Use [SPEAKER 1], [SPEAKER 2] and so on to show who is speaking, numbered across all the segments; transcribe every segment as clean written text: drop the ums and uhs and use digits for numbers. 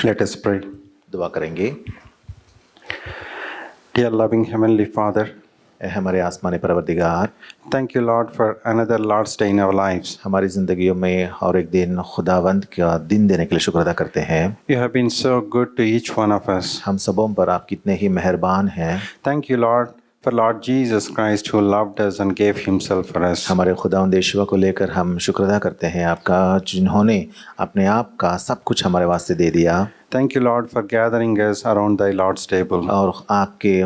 [SPEAKER 1] Let us pray.
[SPEAKER 2] दुआ करेंगे।
[SPEAKER 1] Dear loving Heavenly Father,
[SPEAKER 2] ऐ हमारे आसमानी परवरदिगार,
[SPEAKER 1] thank you, Lord, for another Lord's Day in our lives.
[SPEAKER 2] हमारी ज़िंदगियों में और एक दिन खुदावंद का दिन देने के लिए शुक्र अदा करते हैं।
[SPEAKER 1] You have been so good to each one of us.
[SPEAKER 2] हम सबों पर आप कितने ही मेहरबान हैं।
[SPEAKER 1] Thank you, Lord, for Lord Jesus Christ who loved us and gave himself for us.
[SPEAKER 2] हमारे खुदावंद यीशु को लेकर हम शुक्र अदा करते हैं आपका, जिन्होंने अपने आप का सब कुछ हमारे वास्ते दे दिया।
[SPEAKER 1] Thank you, Lord, for gathering us around thy Lord's table.
[SPEAKER 2] और आपके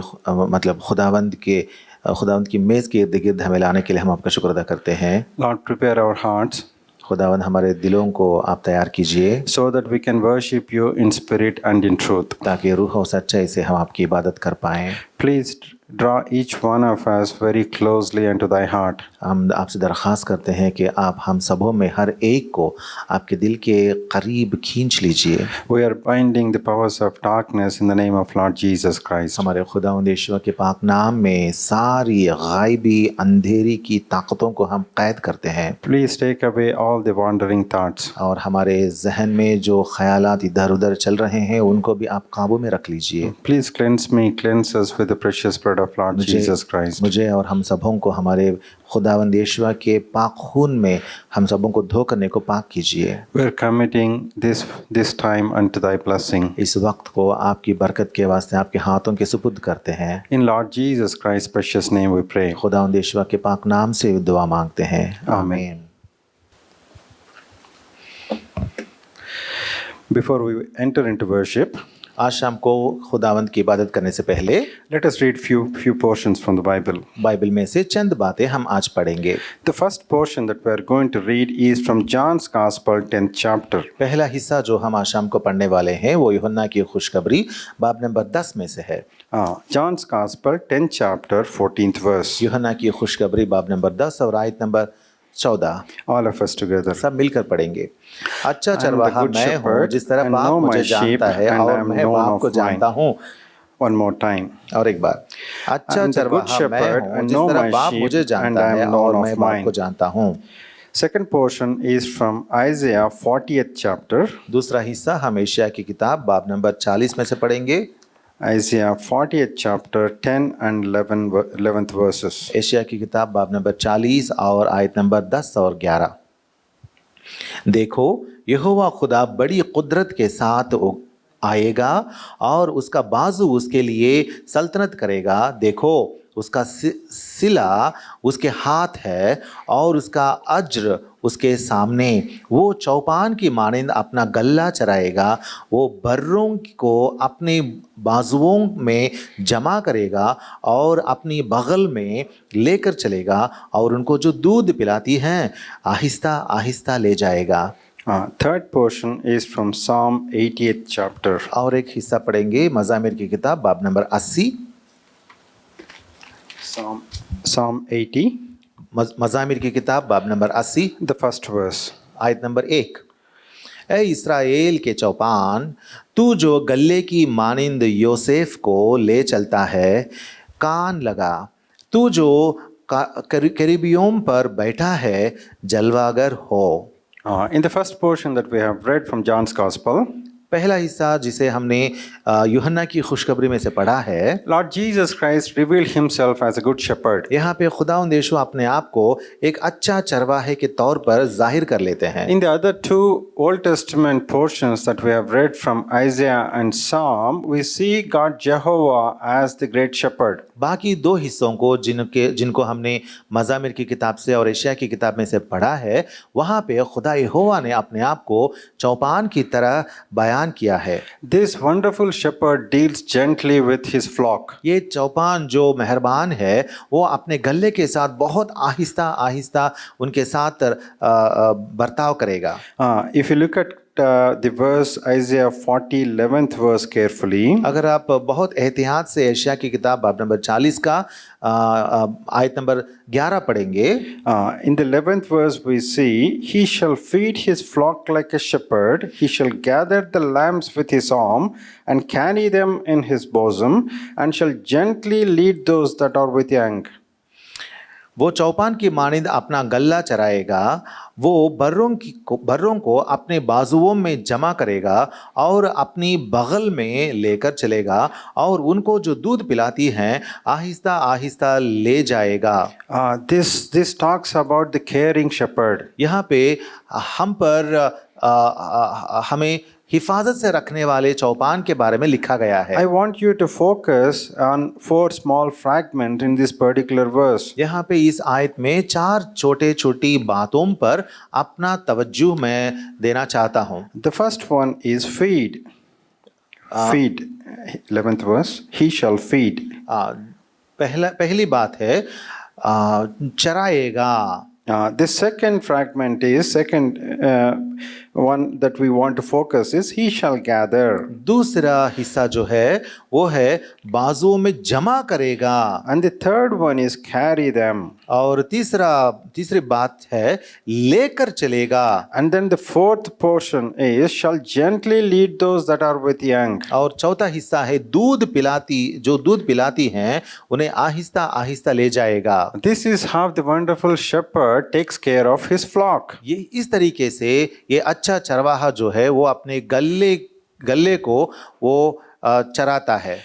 [SPEAKER 2] मतलब खुदावंद की मेज़ के इर्द गिर्द हमें लाने के लिए हम आपका शुक्र अदा करते हैं।
[SPEAKER 1] Lord, prepare our hearts
[SPEAKER 2] खुदावंद हमारे दिलों को आप तैयार कीजिए,
[SPEAKER 1] so that we can worship you in spirit and in truth.
[SPEAKER 2] ताकि रूह और सच्चाई से हम आपकी इबादत कर पाएँ।
[SPEAKER 1] Please draw each one of us very closely into thy heart.
[SPEAKER 2] हम आपसे दरख्वास्त करते हैं कि आप हम सबों में हर एक को आपके दिल के करीब खींच लीजिए।
[SPEAKER 1] We are binding the powers of darkness in the name of Lord Jesus Christ.
[SPEAKER 2] हमारे खुदावंद यीशु के पाक नाम में सारी गायबी अंधेरी की ताकतों को हम कैद करते हैं।
[SPEAKER 1] Please take away all the wandering thoughts.
[SPEAKER 2] और हमारे जहन में जो ख्यालात इधर उधर चल रहे हैं उनको भी आप काबू में रख लीजिए।
[SPEAKER 1] Please cleanse us with the precious blood of Lord Jesus Christ.
[SPEAKER 2] मुझे और हम सबों को हमारे खुदावंद यीशु के पाक खून में हम सबों को धो करने को पाक कीजिए।
[SPEAKER 1] We are committing this time unto thy blessing.
[SPEAKER 2] इस वक्त को आपकी बरकत के वास्ते आपके हाथों के सुपुर्द करते हैं।
[SPEAKER 1] In Lord Jesus Christ's precious name we pray.
[SPEAKER 2] खुदावंद यीशु के पाक नाम से दुआ मांगते हैं, आमीन।
[SPEAKER 1] Before we enter into worship,
[SPEAKER 2] आज शाम को खुदावंद की इबादत करने से पहले
[SPEAKER 1] let us read few portions from the Bible.
[SPEAKER 2] Bible में से चंद बातें हम आज पढ़ेंगे।
[SPEAKER 1] The first portion that we are going to read is from John's Gospel, 10th chapter.
[SPEAKER 2] पहला हिस्सा जो हम आज शाम को पढ़ने वाले हैं वो यूहन्ना की खुशखबरी बाब नंबर 10 में से है।
[SPEAKER 1] John's Gospel, 10th chapter, 14th verse.
[SPEAKER 2] यूहन्ना की खुशखबरी बाब नंबर 10 और आयत number 14।
[SPEAKER 1] All of us together.
[SPEAKER 2] सब मिलकर पढ़ेंगे। अच्छा चरवाहा मैं हूँ, जिस तरह
[SPEAKER 1] and
[SPEAKER 2] बाप
[SPEAKER 1] know
[SPEAKER 2] मुझे
[SPEAKER 1] my sheep,
[SPEAKER 2] जानता है
[SPEAKER 1] and I
[SPEAKER 2] और
[SPEAKER 1] am
[SPEAKER 2] मैं
[SPEAKER 1] known
[SPEAKER 2] बाप
[SPEAKER 1] of
[SPEAKER 2] को
[SPEAKER 1] mine.
[SPEAKER 2] जानता हूँ।
[SPEAKER 1] One more time.
[SPEAKER 2] और एक बार, अच्छा
[SPEAKER 1] And the good
[SPEAKER 2] चरवाहा मैं
[SPEAKER 1] shepherd,
[SPEAKER 2] हूँ,
[SPEAKER 1] and
[SPEAKER 2] जिस
[SPEAKER 1] know
[SPEAKER 2] तरह
[SPEAKER 1] my
[SPEAKER 2] बाप
[SPEAKER 1] sheep,
[SPEAKER 2] मुझे
[SPEAKER 1] and
[SPEAKER 2] जानता
[SPEAKER 1] I am
[SPEAKER 2] है
[SPEAKER 1] known
[SPEAKER 2] और
[SPEAKER 1] of
[SPEAKER 2] मैं बाप
[SPEAKER 1] mine.
[SPEAKER 2] को जानता हूँ।
[SPEAKER 1] Second portion is from Isaiah 40th chapter.
[SPEAKER 2] दूसरा हिस्सा हम एशिया की किताब बाब नंबर 40 में से पढ़ेंगे।
[SPEAKER 1] Isaiah 40th chapter, 10 and 11th verses.
[SPEAKER 2] Asia की किताब बाब नंबर 40 और आयत नंबर 10 और 11। देखो, यहोवा खुदा बड़ी कुदरत के साथ आएगा और उसका बाजू उसके लिए सल्तनत करेगा। देखो, उसका सिला उसके हाथ है और उसका अज्र उसके सामने। वो चौपान की मानिंद अपना गल्ला चराएगा। वो बर्रों को अपने बाजुओं में जमा करेगा और अपनी बगल में लेकर चलेगा और उनको जो दूध पिलाती हैं आहिस्ता आहिस्ता ले जाएगा।
[SPEAKER 1] Third portion is from Psalm 80th chapter.
[SPEAKER 2] और एक हिस्सा पढ़ेंगे मज़ामिर की किताब बाब नंबर 80।
[SPEAKER 1] Psalm 80.
[SPEAKER 2] मज़ामिर की किताब बाब नंबर 80,
[SPEAKER 1] The first verse.
[SPEAKER 2] आयत नंबर 1। ऐ इस्राएल के चौपान, तू जो गल्ले की मानिंद योसेफ को ले चलता है, कान लगा। तू जो करीबियों पर बैठा है, जलवागर हो।
[SPEAKER 1] In the first portion that we have read from John's Gospel,
[SPEAKER 2] पहला हिस्सा जिसे हमने यूहन्ना की खुशखबरी में से पढ़ा है,
[SPEAKER 1] Lord Jesus Christ revealed himself as a good shepherd.
[SPEAKER 2] यहाँ पे खुदावंद यीशु अपने आप को एक अच्छा चरवाहे के तौर पर जाहिर कर लेते हैं।
[SPEAKER 1] In the other two Old Testament portions that we have read from Isaiah and Psalm, we see God Jehovah as the great shepherd.
[SPEAKER 2] बाकी दो हिस्सों को जिनको हमने मज़ामिर की किताब से और एशिया की किताब में से पढ़ा है, वहाँ पे खुदा यहोवा ने अपने आप को चौपान की तरह बयान किया है।
[SPEAKER 1] This wonderful shepherd deals gently with his flock.
[SPEAKER 2] ये चौपान जो मेहरबान है वो अपने गल्ले के साथ बहुत आहिस्ता आहिस्ता उनके साथ बर्ताव करेगा।
[SPEAKER 1] If you look at the verse Isaiah 40 11th verse carefully,
[SPEAKER 2] अगर आप बहुत एहतियात से एशिया की किताब बाब नंबर 40 का आयत नंबर 11 पढ़ेंगे,
[SPEAKER 1] in the 11th verse we see, he shall feed his flock like a shepherd, he shall gather the lambs with his arm and carry them in his bosom, and shall gently lead those that are with young.
[SPEAKER 2] वो चौपान की मानिंद अपना गल्ला चराएगा, वो बर्रों को अपने बाजुओं में जमा करेगा और अपनी बगल में लेकर चलेगा और उनको जो दूध पिलाती हैं आहिस्ता आहिस्ता ले जाएगा।
[SPEAKER 1] This talks about the caring shepherd.
[SPEAKER 2] यहाँ पे हम पर हमें हिफाजत से रखने वाले चौपान के बारे में लिखा गया है।
[SPEAKER 1] I want you to focus on four small fragments in this particular verse.
[SPEAKER 2] यहाँ पे इस आयत में 4 छोटे छोटी बातों पर अपना तवज्जो मैं देना चाहता हूँ।
[SPEAKER 1] The first one is feed. Feed. 11th verse. He shall feed.
[SPEAKER 2] पहली बात है चराएगा।
[SPEAKER 1] The second fragment is one that we want to focus is he shall gather.
[SPEAKER 2] दूसरा हिस्सा जो है वो है बाजुओं में जमा करेगा।
[SPEAKER 1] And the third one is carry them.
[SPEAKER 2] और तीसरी बात है लेकर चलेगा।
[SPEAKER 1] And then the fourth portion is shall gently lead those that are with young.
[SPEAKER 2] और चौथा हिस्सा है जो दूध पिलाती हैं उन्हें आहिस्ता आहिस्ता ले जाएगा।
[SPEAKER 1] This is how the wonderful shepherd takes care of his flock.
[SPEAKER 2] ये इस तरीके से ये अच्छा चरवाहा जो है वो अपने गल्ले को वो चराता है।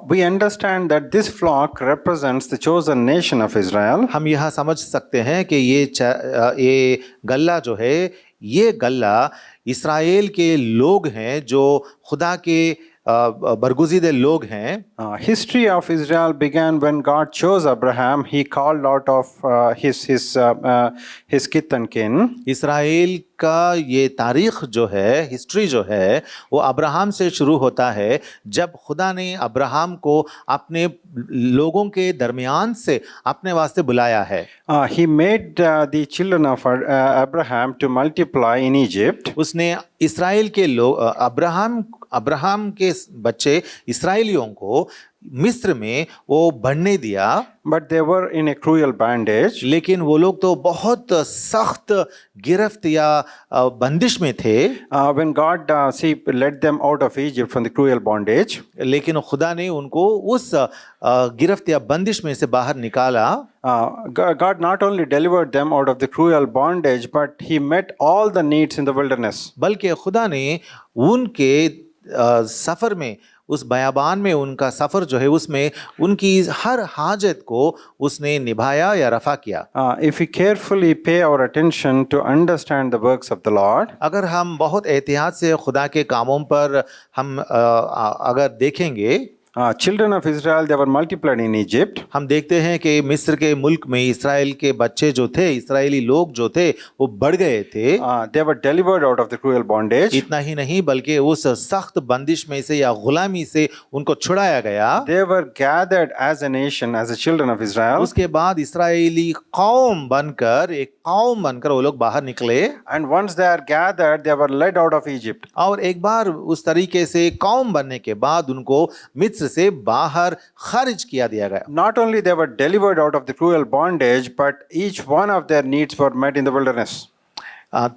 [SPEAKER 1] We understand that this flock represents the chosen nation of Israel.
[SPEAKER 2] हम यह समझ सकते हैं कि ये गल्ला जो है ये गल्ला इस्राएल के लोग हैं जो खुदा के बरगुज़ीदे लोग हैं।
[SPEAKER 1] History of Israel began when God chose Abraham. He called out of his kith and kin.
[SPEAKER 2] इस्राएल का ये तारीख जो है हिस्ट्री जो है वो अब्राहम से शुरू होता है जब खुदा ने अब्राहम को अपने लोगों के दरमियान से अपने वास्ते बुलाया है।
[SPEAKER 1] He made the children of Abraham to multiply in Egypt.
[SPEAKER 2] उसने इस्राएल के लोग अब्राहम के बच्चे इस्राएलियों को मिस्र में वो बढ़ने दिया।
[SPEAKER 1] But they were in a cruel bondage.
[SPEAKER 2] लेकिन वो लोग तो बहुत सख्त गिरफ्त या बंदिश में थे।
[SPEAKER 1] When God led them out of Egypt from the cruel bondage.
[SPEAKER 2] लेकिन खुदा ने उनको उस गिरफ्त या बंदिश में से बाहर निकाला।
[SPEAKER 1] God not only delivered them out of the cruel bondage, but He met all the needs in the wilderness.
[SPEAKER 2] बल्कि खुदा ने उनके सफ़र में उस बयाबान में उनका सफ़र जो है उसमें उनकी हर हाजत को उसने निभाया या रफ़ा किया।
[SPEAKER 1] If we carefully pay our attention to understand the works of the Lord,
[SPEAKER 2] अगर हम बहुत एहतियात से खुदा के कामों पर हम अगर देखेंगे
[SPEAKER 1] children of Israel, they were multiplied in Egypt.
[SPEAKER 2] हम देखते हैं कि मिस्र के मुल्क में इस्राएल के बच्चे जो थे इस्राएली लोग जो थे वो बढ़ गए थे।
[SPEAKER 1] They were delivered out of the cruel bondage.
[SPEAKER 2] इतना ही नहीं बल्कि उस सख्त बंदिश में से या गुलामी से उनको छुड़ाया गया।
[SPEAKER 1] They were gathered as a nation, as the children of Israel.
[SPEAKER 2] उसके बाद इस्राएली कौम बनकर वो लोग बाहर निकले।
[SPEAKER 1] And once they are gathered, they were led out of Egypt.
[SPEAKER 2] और एक बार उस तरीके से कौम बनने के बाद उनको मिस्र से बाहर खारिज किया दिया गया।
[SPEAKER 1] Not only they were delivered out of the cruel bondage, but each one of their needs were met in the wilderness.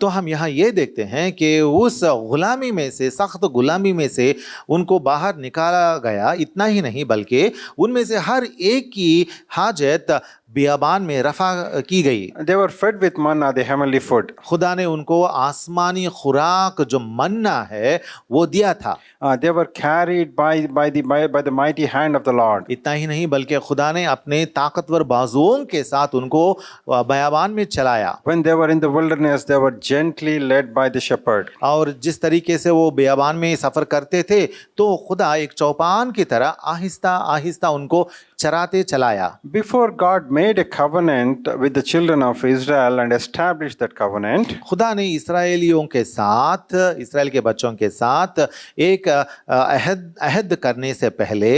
[SPEAKER 2] तो हम यहाँ ये देखते हैं कि उस गुलामी में से सख्त गुलामी में से उनको बाहर निकाला गया। इतना ही नहीं बल्कि उनमें से हर एक की हाजत बियाबान में रफ़ा की गई।
[SPEAKER 1] They were fed with manna, the heavenly food.
[SPEAKER 2] खुदा ने उनको आसमानी खुराक जो मन्ना है वो दिया था।
[SPEAKER 1] They were carried by the mighty hand of the Lord.
[SPEAKER 2] इतना ही नहीं बल्कि खुदा ने अपने ताकतवर बाजुओं के साथ उनको बयाबान में चलाया।
[SPEAKER 1] When they were in the wilderness, they were gently led by the shepherd.
[SPEAKER 2] और जिस तरीके से वो बियाबान में सफ़र करते थे तो खुदा एक चौपान की तरह आहिस्ता आहिस्ता उनको चराते चलाया।
[SPEAKER 1] Before God made a covenant with the children of Israel and established that covenant,
[SPEAKER 2] खुदा ने इस्राएलियों के साथ इस्राएल के बच्चों के साथ एक अहद करने से पहले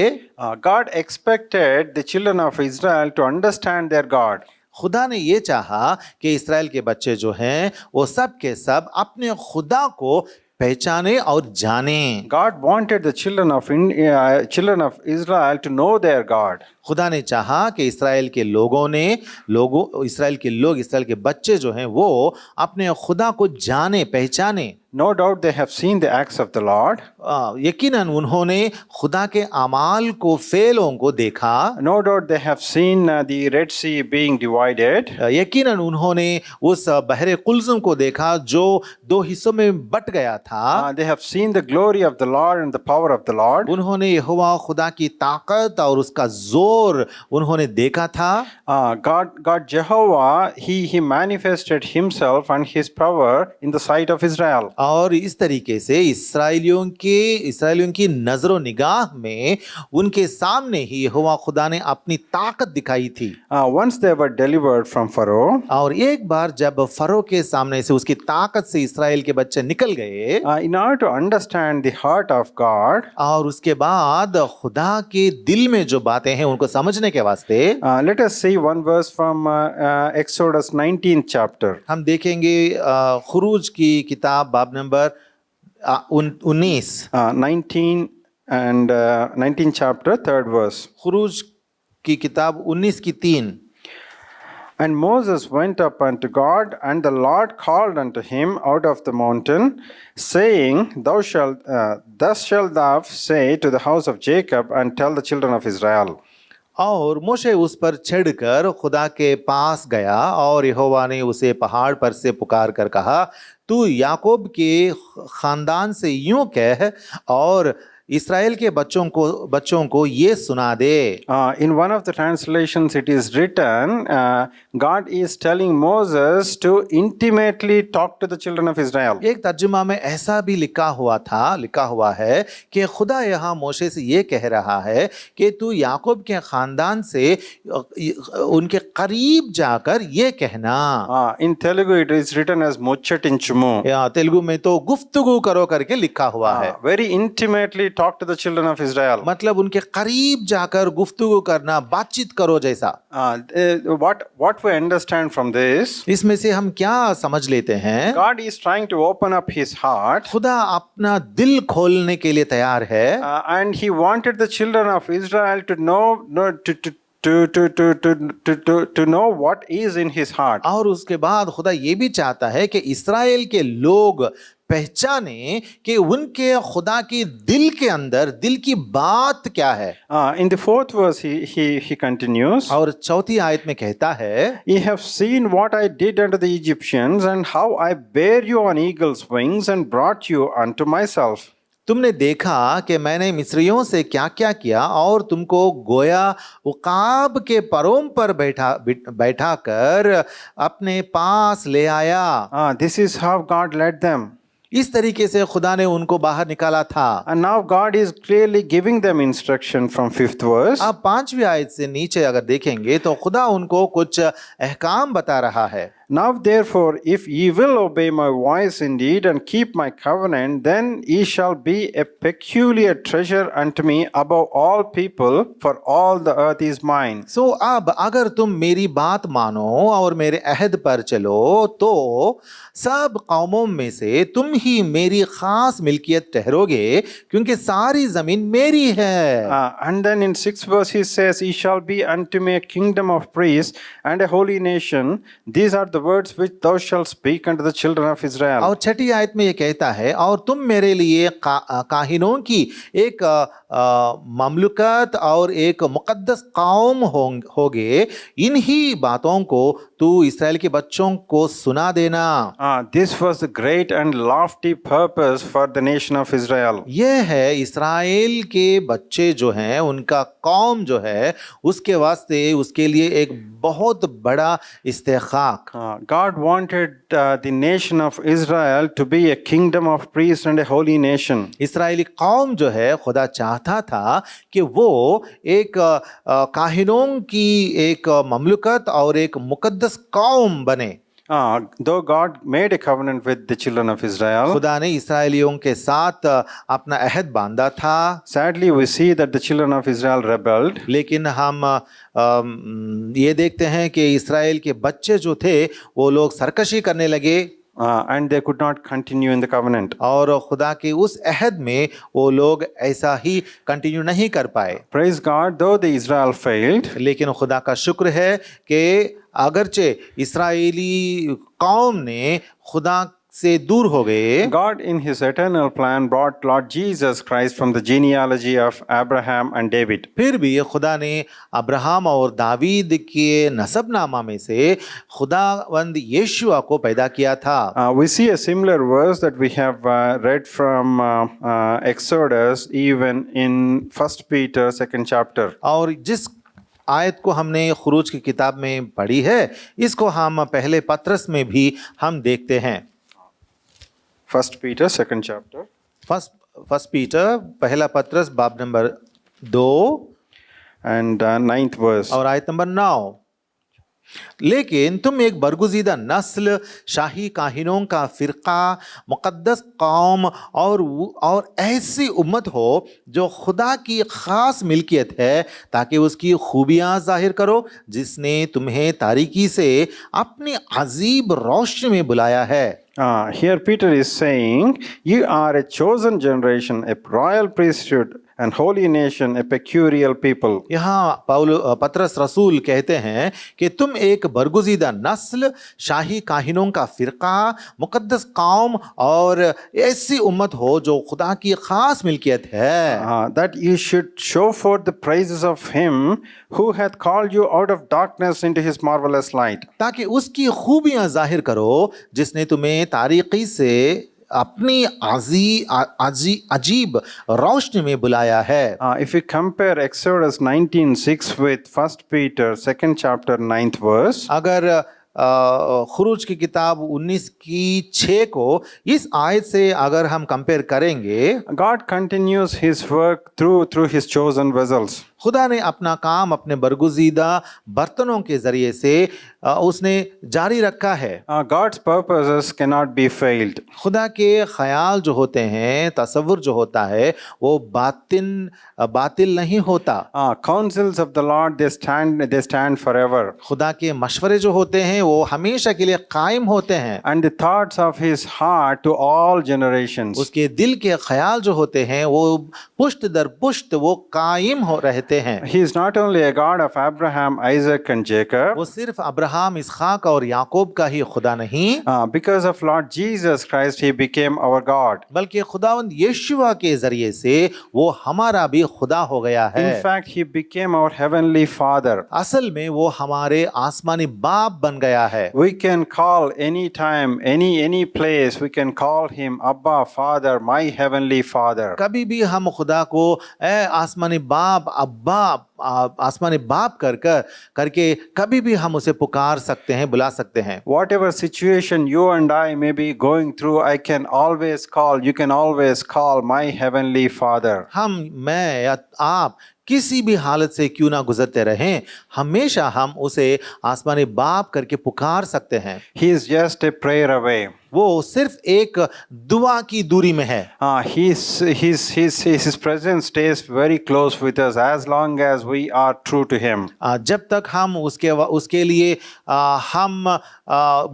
[SPEAKER 1] God expected the children of Israel to understand their God.
[SPEAKER 2] खुदा ने ये चाहा कि इस्राएल के बच्चे जो हैं वो सब के सब अपने खुदा को पहचाने और जाने।
[SPEAKER 1] God wanted the children of Israel to know their God.
[SPEAKER 2] खुदा ने चाहा कि इसराइल के इसराइल के बच्चे जो हैं वो अपने खुदा को जाने पहचाने।
[SPEAKER 1] No doubt they have seen the acts of the Lord.
[SPEAKER 2] यकीनन उन्होंने खुदा के अमाल को, फेलों को देखा।
[SPEAKER 1] No doubt they have seen the Red Sea being divided.
[SPEAKER 2] यकीनन उन्होंने उस बहरे कुल्ज़ुम को देखा जो दो हिस्सों में बट गया था।
[SPEAKER 1] They have seen the glory of the Lord and the power of the Lord.
[SPEAKER 2] उन्होंने यहोवा खुदा की ताकत और उसका जोर उन्होंने देखा था।
[SPEAKER 1] God Jehovah, he manifested himself and his power in the sight of Israel.
[SPEAKER 2] और इस तरीके से इसराइलियों की नजरों निगाह में उनके सामने ही यहोवा खुदा ने अपनी ताकत दिखाई थी।
[SPEAKER 1] Once they were delivered from Pharaoh,
[SPEAKER 2] और एक बार जब फरो के सामने से, उसकी ताकत से इसराइल के बच्चे निकल गए,
[SPEAKER 1] in order to understand the heart of God,
[SPEAKER 2] और उसके बाद खुदा के दिल में जो बातें हैं उनको समझने के वास्ते
[SPEAKER 1] let us see one verse from Exodus 19th chapter.
[SPEAKER 2] हम देखेंगे खुरूज की किताब बाब number 19
[SPEAKER 1] 19 and 19th chapter, 3rd verse.
[SPEAKER 2] खुरूज की किताब 19 की 3।
[SPEAKER 1] And Moses went up unto God, and the Lord called unto him out of the mountain, saying, Thus shalt thou say to the house of Jacob, and tell the children of Israel.
[SPEAKER 2] और मोशे उस पर चढ़कर खुदा के पास गया, और यहोवा ने उसे पहाड़ पर से पुकार कर कहा, तू याकूब के खानदान से यूं कह और इसराइल के बच्चों को ये सुना दे।
[SPEAKER 1] In one of the translations it is written, God is telling Moses to intimately talk to the children of Israel.
[SPEAKER 2] एक तर्जुमा में ऐसा भी लिखा हुआ है कि खुदा यहाँ मोशे से ये कह रहा है कि तू याकूब के खानदान से उनके करीब जाकर ये कहना।
[SPEAKER 1] In Telugu it is written as muchatinchumu.
[SPEAKER 2] या तेलुगु में तो गुफ्तगू करो करके लिखा हुआ है।
[SPEAKER 1] Very intimately talk to the children of Israel.
[SPEAKER 2] मतलब उनके करीब जाकर गुफ्तगू करना, बातचीत करो जैसा।
[SPEAKER 1] What we understand from this,
[SPEAKER 2] इसमें से हम क्या समझ लेते हैं?
[SPEAKER 1] God is trying to open up his heart,
[SPEAKER 2] खुदा अपना दिल खोलने के लिए तैयार है,
[SPEAKER 1] and he wanted the children of Israel to know what is in his heart.
[SPEAKER 2] और उसके बाद खुदा ये भी चाहता है कि इसराइल के लोग पहचाने कि उनके खुदा की दिल के अंदर दिल की बात क्या है।
[SPEAKER 1] In the 4th verse he continues,
[SPEAKER 2] और 4th आयत में कहता है,
[SPEAKER 1] Ye have seen what I did unto the Egyptians, and how I bare you on eagle's wings and brought you unto myself.
[SPEAKER 2] तुमने देखा कि मैंने मिस्रियों से क्या क्या किया और तुमको गोया उकाब के परों पर बैठा कर अपने पास ले आया।
[SPEAKER 1] This is how God led them.
[SPEAKER 2] इस तरीके से खुदा ने उनको बाहर निकाला था।
[SPEAKER 1] And now God is clearly giving them instruction from 5th verse.
[SPEAKER 2] अब 5वीं आयत से नीचे अगर देखेंगे तो खुदा उनको कुछ अहकाम बता रहा है।
[SPEAKER 1] Now therefore, if ye will obey my voice indeed and keep my covenant, then ye shall be a peculiar treasure unto me above all people, for all the earth is mine.
[SPEAKER 2] So अब अगर तुम मेरी बात मानो और मेरे अहद पर चलो तो सब कौमों में से तुम ही मेरी खास मिल्कियत ठहरोगे, क्योंकि सारी जमीन मेरी है।
[SPEAKER 1] And then in 6th verse he says, Ye shall be unto me a kingdom of priests and a holy nation. These are the words which thou shalt speak unto the children of Israel.
[SPEAKER 2] और 6ठी आयत में ये कहता है, और तुम मेरे लिए काहिनों की एक ममलुकत और एक मुकद्दस कौम होगे, इन्हीं बातों को तू इसराइल के बच्चों को सुना देना।
[SPEAKER 1] This was the great and lofty purpose for the nation of Israel.
[SPEAKER 2] यह है इसराइल के बच्चे जो हैं, उनका कौम जो है, उसके वास्ते उसके लिए एक बहुत बड़ा इस्तेखाक।
[SPEAKER 1] God wanted the nation of Israel to be a kingdom of priests and a holy nation.
[SPEAKER 2] Israeli कौम जो है, खुदा चाहता था कि वो एक काहिनों की एक ममलुकत और एक मुकद्दस कौम बने।
[SPEAKER 1] Though God made a covenant with the children of Israel,
[SPEAKER 2] खुदा ने इसराइलियों के साथ अपना अहद बांधा था।
[SPEAKER 1] sadly we see that the children of Israel rebelled.
[SPEAKER 2] लेकिन हम ये देखते हैं कि इसराइल के बच्चे जो थे वो लोग सरकशी करने लगे।
[SPEAKER 1] and they could not continue in the covenant.
[SPEAKER 2] और खुदा के उस अहद में वो लोग ऐसा ही कंटिन्यू नहीं कर पाए।
[SPEAKER 1] Praise God, though the Israel failed,
[SPEAKER 2] लेकिन खुदा का शुक्र है कि अगरचे इस्राएली कौम ने खुदा से दूर हो गए,
[SPEAKER 1] God in his eternal plan brought Lord Jesus Christ from the genealogy of Abraham and David.
[SPEAKER 2] फिर भी खुदा ने अब्राहम और दावीद के नसबनामा में से खुदावंद यीशुआ को पैदा किया था।
[SPEAKER 1] We see a similar verse that we have read from Exodus, even in 1 Peter 2nd chapter.
[SPEAKER 2] और जिस आयत को हमने खुरूज की किताब में पढ़ी है, इसको हम पहले पत्रस में भी हम देखते हैं।
[SPEAKER 1] 1 Peter 2nd chapter
[SPEAKER 2] first Peter पहला पत्रस बाब नंबर 2
[SPEAKER 1] and 9th verse.
[SPEAKER 2] और आयत नंबर 9। लेकिन तुम एक बरगुजीदा नस्ल, शाही काहिनों का फिरका, मुकद्दस कौम और ऐसी उम्मत हो जो खुदा की खास मिल्कियत है, ताकि उसकी खूबियां जाहिर करो जिसने तुम्हें तारीकी से अपनी अजीब रोशनी में बुलाया है।
[SPEAKER 1] Here Peter is saying, you are a chosen generation, a royal priesthood, and holy nation, a peculiar people.
[SPEAKER 2] यहाँ पतरस रसूल कहते हैं कि तुम एक बरगुजीदा नस्ल, शाही काहिनों का फिरका, मुकद्दस कौम और ऐसी उम्मत हो जो खुदा की खास मिल्कियत है।
[SPEAKER 1] That you should show forth the praises of him who hath called you out of darkness into his marvelous light.
[SPEAKER 2] ताकि उसकी खूबियां जाहिर करो जिसने तुम्हें तारीकी से अपनी अजीब रोशनी में बुलाया है।
[SPEAKER 1] If we compare Exodus 19:6 with 1 Peter 2nd chapter 9th verse,
[SPEAKER 2] अगर खुरूज की किताब 19:6 को इस आयत से अगर हम कंपेयर करेंगे,
[SPEAKER 1] God continues his work through his chosen vessels.
[SPEAKER 2] खुदा ने अपना काम अपने बरगुजीदा बर्तनों के जरिए से उसने जारी रखा है।
[SPEAKER 1] God's purposes cannot be failed.
[SPEAKER 2] खुदा के ख्याल जो होते हैं, तसव्वुर जो होता है, वो बातिल नहीं होता।
[SPEAKER 1] Counsels of the Lord they stand forever.
[SPEAKER 2] खुदा के मशवरे जो होते हैं वो हमेशा के लिए कायम होते हैं।
[SPEAKER 1] And the thoughts of his heart to all generations.
[SPEAKER 2] उसके दिल के ख्याल जो होते हैं वो पुश्त दर पुश्त वो कायम हो रहते हैं।
[SPEAKER 1] He is not only a God of Abraham, Isaac and Jacob.
[SPEAKER 2] वो सिर्फ अब्राहम, इसहाक और याकूब का ही खुदा नहीं,
[SPEAKER 1] Because of Lord Jesus Christ he became our God.
[SPEAKER 2] बल्कि खुदावंद यीशुआ के जरिए से वो हमारा भी खुदा हो गया है।
[SPEAKER 1] In fact, he became our heavenly Father.
[SPEAKER 2] असल में वो हमारे आसमानी बाप बन गया है।
[SPEAKER 1] We can call any time, any place, we can call him Abba, Father, my heavenly Father.
[SPEAKER 2] कभी भी हम खुदा को ए आसमानी बाप, अब्बा, आसमानी बाप करके कभी भी हम उसे पुकार सकते हैं, बुला सकते हैं।
[SPEAKER 1] Whatever situation you and I may be going through, you can always call my heavenly Father.
[SPEAKER 2] मैं या आप किसी भी हालत से क्यों ना गुजरते रहें, हमेशा हम उसे आसमानी बाप करके पुकार सकते हैं।
[SPEAKER 1] He is just a prayer away.
[SPEAKER 2] वो सिर्फ एक दुआ की दूरी में है।
[SPEAKER 1] His presence stays very close with us as long as we are true to him.
[SPEAKER 2] जब तक हम उसके लिए हम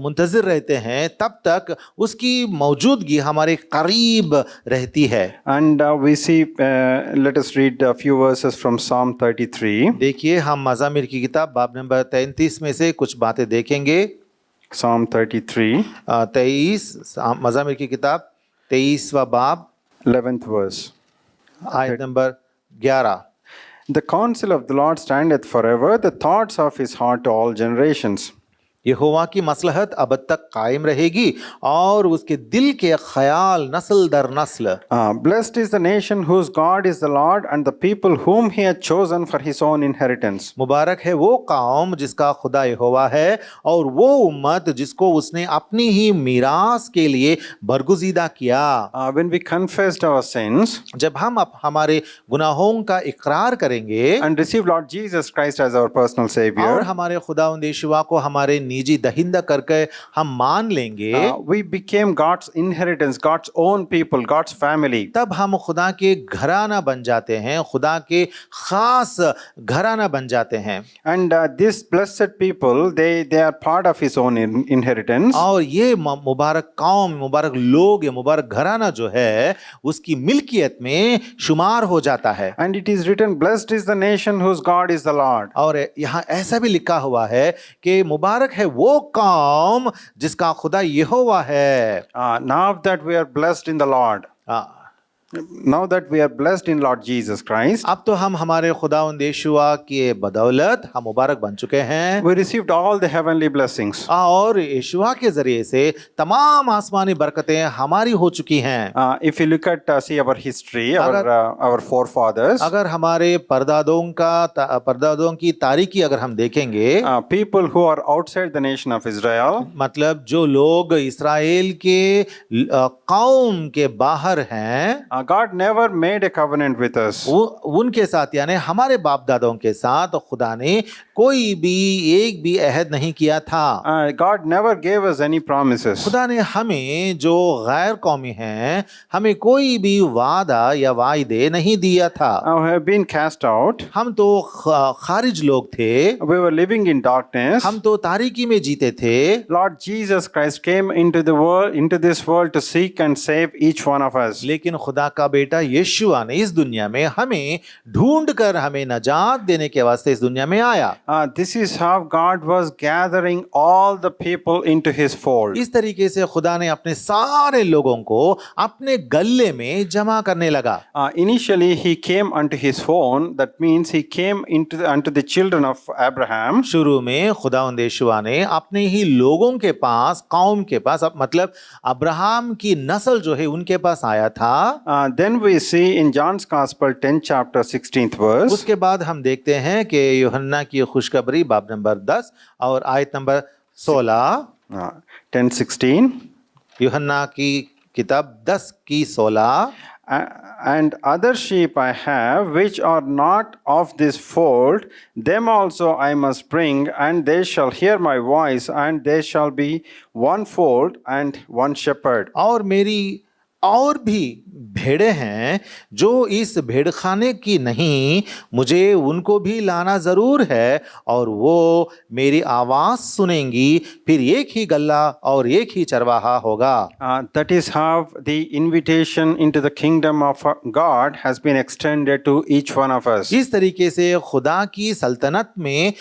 [SPEAKER 2] मुंतज़िर रहते हैं, तब तक उसकी मौजूदगी हमारे करीब रहती है।
[SPEAKER 1] And we see, let us read a few verses from Psalm 33.
[SPEAKER 2] देखिए, हम मज़ामिर की किताब बाब नंबर 33 में से कुछ बातें देखेंगे।
[SPEAKER 1] Psalm 33,
[SPEAKER 2] 23 मज़ामिर की किताब 23वां बाब
[SPEAKER 1] 11th verse.
[SPEAKER 2] आयत number 11।
[SPEAKER 1] The counsel of the Lord standeth forever, the thoughts of his heart to all generations.
[SPEAKER 2] यहोवा की मसलहत अब तक कायम रहेगी और उसके दिल के ख्याल नस्ल दर नस्ल।
[SPEAKER 1] Blessed is the nation whose God is the Lord, and the people whom he hath chosen for his own inheritance.
[SPEAKER 2] मुबारक है वो कौम जिसका खुदा यहोवा है और वो उम्मत जिसको उसने अपनी ही मीरास के लिए बरगुजीदा किया।
[SPEAKER 1] When we confessed our sins
[SPEAKER 2] जब हम हमारे गुनाहों का इकरार करेंगे
[SPEAKER 1] and received Lord Jesus Christ as our personal
[SPEAKER 2] और
[SPEAKER 1] Savior,
[SPEAKER 2] हमारे खुदावंद यीशुआ को हमारे निजी दहिंदा करके हम मान लेंगे,
[SPEAKER 1] we became God's inheritance, God's own people, God's family.
[SPEAKER 2] तब हम खुदा के घराना बन जाते हैं, खुदा के खास घराना बन जाते हैं।
[SPEAKER 1] And this blessed people, they are part of His own inheritance.
[SPEAKER 2] और ये मुबारक कौम, मुबारक लोग, ये मुबारक घराना जो है उसकी मिल्कियत में शुमार हो जाता है।
[SPEAKER 1] And it is written, blessed is the nation whose God is the Lord.
[SPEAKER 2] और यहाँ ऐसा भी लिखा हुआ है कि मुबारक है वो कौम जिसका खुदा यहोवा है।
[SPEAKER 1] Now that we are blessed in the Lord, now that we are blessed in Lord Jesus Christ,
[SPEAKER 2] अब तो हम हमारे खुदावंद यीशुआ के बदौलत हम मुबारक बन चुके हैं,
[SPEAKER 1] we received all the heavenly blessings.
[SPEAKER 2] और यीशुआ के जरिए से तमाम आसमानी बरकतें हमारी हो चुकी हैं।
[SPEAKER 1] If you look at see our history, our forefathers,
[SPEAKER 2] अगर हमारे परदादों की तारीखी अगर हम देखेंगे,
[SPEAKER 1] people who are outside the nation of Israel,
[SPEAKER 2] मतलब जो लोग इस्राएल के कौम के बाहर हैं,
[SPEAKER 1] God never made a covenant with us.
[SPEAKER 2] उनके साथ यानी हमारे बाप दादों के साथ खुदा ने कोई भी एक भी अहद नहीं किया था।
[SPEAKER 1] God never gave us any promises.
[SPEAKER 2] खुदा ने हमें जो गैर कौमी हैं हमें कोई भी वादा या वायदे नहीं दिया था।
[SPEAKER 1] We have been cast out.
[SPEAKER 2] हम तो खारिज लोग थे,
[SPEAKER 1] We were living in darkness.
[SPEAKER 2] हम तो तारीकी में जीते थे।
[SPEAKER 1] Lord Jesus Christ came into this world to seek and save each one of us.
[SPEAKER 2] लेकिन खुदा का बेटा यीशुआ ने इस दुनिया में हमें ढूंढ कर हमें नजात देने के वास्ते इस दुनिया में आया।
[SPEAKER 1] This is how God was gathering all the people into His fold.
[SPEAKER 2] इस तरीके से खुदा ने अपने सारे लोगों को अपने गले में जमा करने लगा।
[SPEAKER 1] Initially He came unto His own, that means He came unto the children of Abraham.
[SPEAKER 2] शुरू में खुदावंद यीशुआ ने अपने ही लोगों के पास, कौम के पास, मतलब अब्राहम की नस्ल जो है उनके पास आया था।
[SPEAKER 1] Then we see in John's Gospel 10th chapter 16th verse.
[SPEAKER 2] उसके बाद हम देखते हैं कि यूहन्ना की खुशखबरी बाब नंबर 10 और आयत नंबर 16,
[SPEAKER 1] 10:16.
[SPEAKER 2] यूहन्ना की किताब 10 की 16,
[SPEAKER 1] And other sheep I have, which are not of this fold, them also I must bring, and they shall hear my voice, and they shall be one fold and one shepherd.
[SPEAKER 2] और मेरी और भी भेड़ें हैं जो इस भेड़खाने की नहीं, मुझे उनको भी लाना जरूर है, और वो मेरी आवाज सुनेंगी, फिर एक ही गल्ला और एक ही चरवाहा होगा।
[SPEAKER 1] That is how the invitation into the kingdom of God has been extended to each one of us.
[SPEAKER 2] इस तरीके से खुदा की सल्तनत में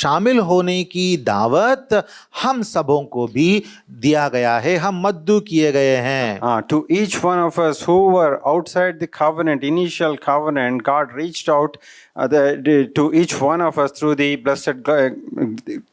[SPEAKER 2] शामिल होने की दावत हम सबों को भी दिया गया है, हम मद्दू किए गए हैं।
[SPEAKER 1] To each one of us who were outside the covenant, initial covenant, God reached out to each one of us through the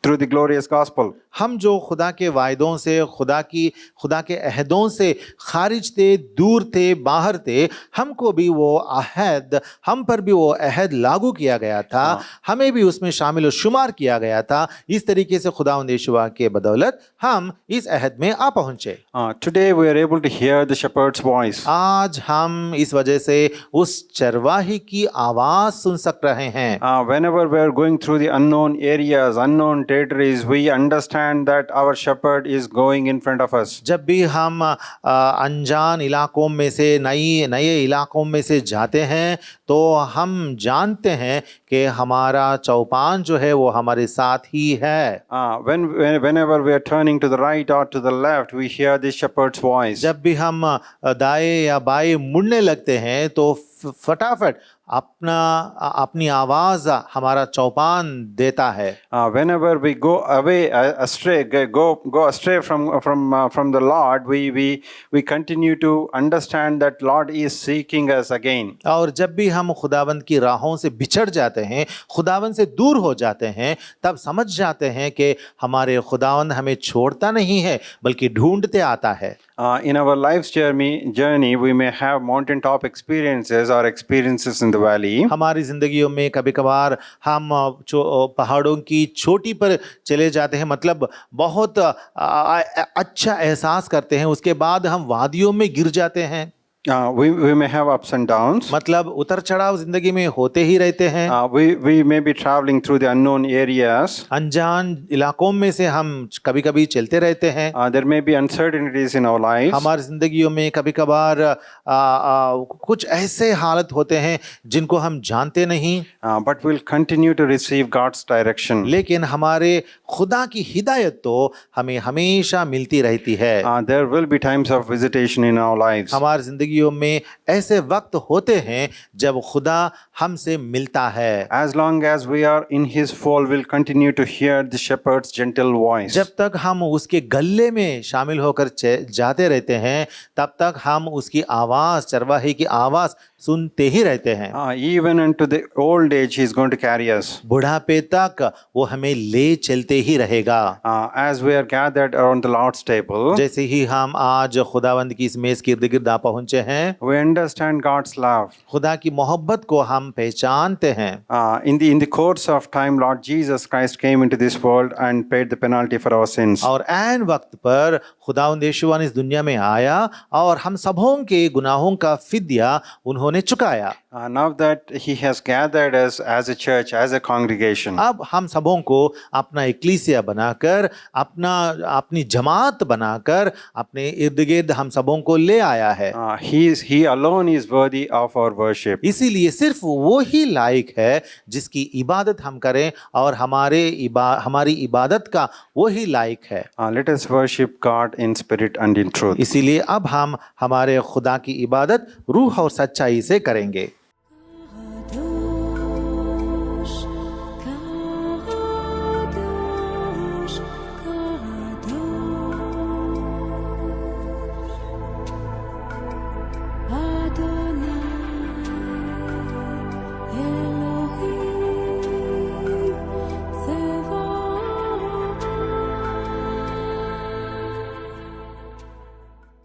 [SPEAKER 1] through the glorious gospel.
[SPEAKER 2] हम जो खुदा के वायदों से, खुदा के अहदों से खारिज थे, दूर थे, बाहर थे, हमको भी वो अहद, हम पर भी वो अहद लागू किया गया था, हमें भी उसमें शामिल और शुमार किया गया था। इस तरीके से खुदावंद यीशुआ के बदौलत हम इस अहद में आ पहुंचे।
[SPEAKER 1] Today we are able to hear the shepherd's voice.
[SPEAKER 2] आज हम इस वजह से उस चरवाही की आवाज सुन सक रहे हैं।
[SPEAKER 1] Whenever we are going through the unknown areas, unknown territories, we understand that our shepherd is going in front of us.
[SPEAKER 2] जब भी हम अनजान इलाकों में से, नए इलाकों में से जाते हैं, तो हम जानते हैं कि हमारा चौपान जो है वो हमारे साथ ही है।
[SPEAKER 1] Whenever we are turning to the right or to the left, we hear the shepherd's voice.
[SPEAKER 2] जब भी हम दाएं या बाएं मुड़ने लगते हैं तो फटाफट अपनी आवाज हमारा चौपान देता है।
[SPEAKER 1] Whenever we go away astray, go astray from the Lord, we continue to understand that Lord is seeking us again.
[SPEAKER 2] और जब भी हम खुदावंद की राहों से बिछड़ जाते हैं, खुदावंद से दूर हो जाते हैं, तब समझ जाते हैं कि हमारे खुदावंद हमें छोड़ता नहीं है बल्कि ढूंढते आता है।
[SPEAKER 1] In our life's journey, we may have mountaintop experiences or experiences in the valley.
[SPEAKER 2] हमारी जिंदगियों में कभी कभार हम पहाड़ों की चोटी पर चले जाते हैं, मतलब बहुत अच्छा एहसास करते हैं, उसके बाद हम वादियों में गिर जाते हैं।
[SPEAKER 1] We may have ups and downs.
[SPEAKER 2] मतलब उतर चढ़ाव जिंदगी में होते ही रहते हैं।
[SPEAKER 1] We may be traveling through the unknown areas.
[SPEAKER 2] अनजान इलाकों में से हम कभी कभी चलते रहते हैं।
[SPEAKER 1] There may be uncertainties in our lives.
[SPEAKER 2] हमारी जिंदगियों में कभी कभार कुछ ऐसे हालत होते हैं जिनको हम जानते नहीं,
[SPEAKER 1] But we'll continue to receive God's direction.
[SPEAKER 2] लेकिन हमारे खुदा की हिदायत तो हमें हमेशा मिलती रहती है।
[SPEAKER 1] There will be times of visitation in our lives.
[SPEAKER 2] हमारी जिंदगियों में ऐसे वक्त होते हैं जब खुदा हमसे मिलता है।
[SPEAKER 1] As long as we are in His fold, we'll continue to hear the shepherd's gentle voice.
[SPEAKER 2] जब तक हम उसके गले में शामिल होकर जाते रहते हैं तब तक हम उसकी आवाज़, चरवाहे की आवाज़ सुनते ही रहते हैं।
[SPEAKER 1] Even unto the old age, He is going to carry us.
[SPEAKER 2] बुढ़ापे तक वो हमें ले चलते ही रहेगा।
[SPEAKER 1] As we are gathered around the Lord's table,
[SPEAKER 2] जैसे ही हम आज खुदावंद की इस मेज के इर्द गिर्द आ पहुंचे हैं,
[SPEAKER 1] we understand God's love.
[SPEAKER 2] खुदा की मोहब्बत को हम पहचानते हैं।
[SPEAKER 1] In the course of time, Lord Jesus Christ came into this world and paid the penalty for our sins.
[SPEAKER 2] और ऐन वक्त पर खुदावंद यीशु इस दुनिया में आया और हम सबों के गुनाहों का फिद्या उन्होंने चुकाया।
[SPEAKER 1] Now that He has gathered us as a church, as a congregation,
[SPEAKER 2] अब हम सबों को अपना इक्लीसिया बनाकर, अपनी जमात बनाकर अपने इर्द गिर्द हम सबों को ले आया है।
[SPEAKER 1] He alone is worthy of our worship.
[SPEAKER 2] इसीलिए सिर्फ वो ही लायक है जिसकी इबादत हम करें और हमारी इबादत का वो ही लायक है।
[SPEAKER 1] Let us worship God in spirit and in truth.
[SPEAKER 2] इसीलिए अब हम हमारे खुदा की इबादत रूह और सच्चाई से करेंगे।